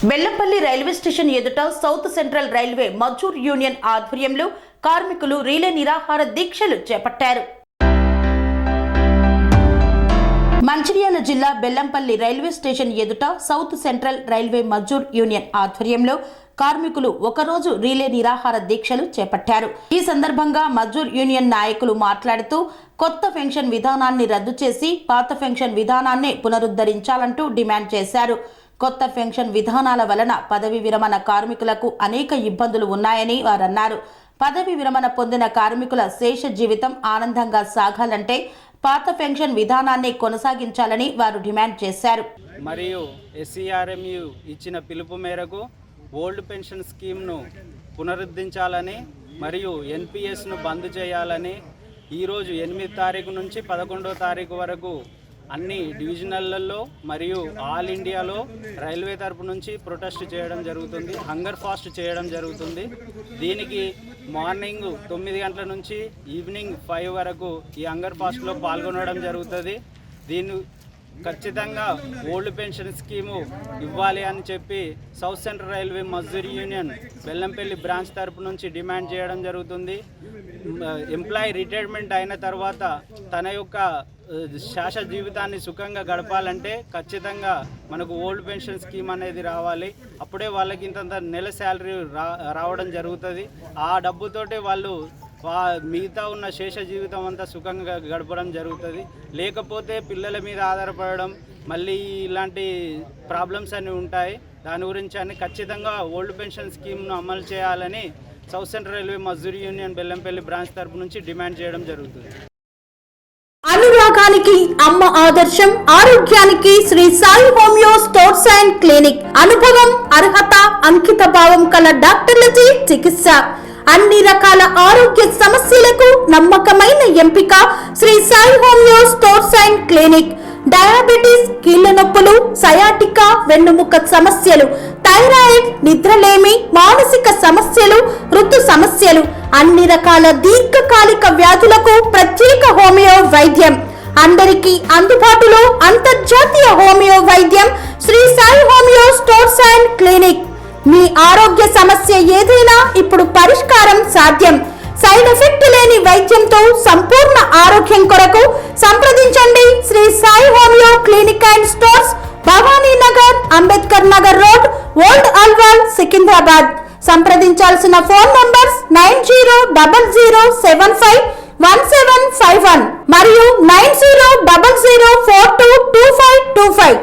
Bellampalli railway station ఎదుట south central railway Mazdoor union ఆధ్వర్యంలో కార్మికులు రీలే నిరాహార దీక్షలు చేపట్టారు. మంచిర్యాల జిల్లా బెల్లంపల్లి రైల్వే స్టేషన్ ఎదుట south central railway Mazdoor union ఆధ్వర్యంలో కార్మికులు ఒకరోజు రీలే నిరాహార దీక్షలు చేపట్టారు. ఈ సందర్భంగా మజ్దూర్ యూనియన్ నాయకులు మాట్లాడుతూ కొత్త పెన్షన్ విధానాన్ని రద్దు చేసి పాత పెన్షన్ విధానాన్నే పునరుద్ధరించాలంటూ డిమాండ్ చేశారు. కొత్త పెన్షన్ విధానాల వలన పదవి విరమణ కార్మికులకు అనేక ఇబ్బందులు ఉన్నాయని వారన్నారు. పదవి విరమణ పొందిన కార్మికుల శేష జీవితం ఆనందంగా సాగాలంటే పాత పెన్షన్ విధానాన్ని కొనసాగించాలని వారు డిమాండ్ చేశారు. మరియు SCRMU ఇచ్చిన పిలుపు మేరకు ఓల్డ్ పెన్షన్ స్కీమ్ను పునరుద్ధరించాలని మరియు NPSను బంద్ చేయాలని ఈరోజు 8 తారీఖు నుంచి 11వ తారీఖు వరకు అన్ని డివిజనల్లో మరియు ఆల్ ఇండియాలో రైల్వే తరపు నుంచి ప్రొటెస్ట్ చేయడం జరుగుతుంది, హంగర్ ఫాస్ట్ చేయడం జరుగుతుంది. దీనికి మార్నింగ్ 9 గంటల నుంచి ఈవినింగ్ 5 వరకు ఈ హంగర్ ఫాస్ట్లో పాల్గొనడం జరుగుతుంది. దీన్ని ఖచ్చితంగా ఓల్డ్ పెన్షన్ స్కీము ఇవ్వాలి అని చెప్పి south central railway Mazdoor union Bellampalli branch తరపు నుంచి డిమాండ్ చేయడం జరుగుతుంది. ఎంప్లాయీ రిటైర్మెంట్ అయిన తర్వాత తన యొక్క శాశ్వత జీవితాన్ని సుఖంగా గడపాలంటే ఖచ్చితంగా మనకు ఓల్డ్ పెన్షన్ స్కీమ్ అనేది రావాలి. అప్పుడే వాళ్ళకి ఇంత నెల శాలరీ రావడం జరుగుతుంది. ఆ డబ్బుతోటే వాళ్ళు మిగతా ఉన్న శేష జీవితం అంతా సుఖంగా గడపడం జరుగుతుంది. లేకపోతే పిల్లల మీద ఆధారపడడం, మళ్ళీ ఇలాంటి ప్రాబ్లమ్స్ అన్నీ ఉంటాయి. దాని గురించి అన్ని ఖచ్చితంగా ఓల్డ్ పెన్షన్ స్కీమ్ను అమలు చేయాలని south central railway Mazdoor union Bellampalli branch తరపు నుంచి డిమాండ్ చేయడం జరుగుతుంది. అనురాగానికి అమ్మ ఆదర్శం, ఆరోగ్యానికి Sri Sai homeo stores and clinic. అనుభవం, అర్హత, అంకిత భావం కల డాక్టర్లచే చికిత్స. అన్ని రకాల ఆరోగ్య సమస్యలకు నమ్మకమైన ఎంపిక Sri Sai homeo stores and clinic. Diabetes, కీళ్ల నొప్పులు, సయాటికా, వెన్నుముక సమస్యలు, థైరాయిడ్, నిద్రలేమి, మానసిక సమస్యలు, ఋతు సమస్యలు, అన్ని రకాల దీర్ఘకాలిక వ్యాధులకు ప్రత్యేక హోమియో వైద్యం. అందరికీ అందుబాటులో అంతర్జాతీయ హోమియో వైద్యం Shri Sai homeo stores and clinic. మీ ఆరోగ్య సమస్య ఏదైనా ఇప్పుడు పరిష్కారం సాధ్యం. సైడ్ ఎఫెక్ట్ లేని వైద్యంతో సంపూర్ణ ఆరోగ్యం కొరకు సంప్రదించండి Shri Sai homeo clinic and stores, Bhavani Nagar, Ambedkar Nagar road, old Alwal, Secunderabad. సంప్రదించాల్సిన ఫోన్ నంబర్స్ 9000751751 మరియు 9000422525.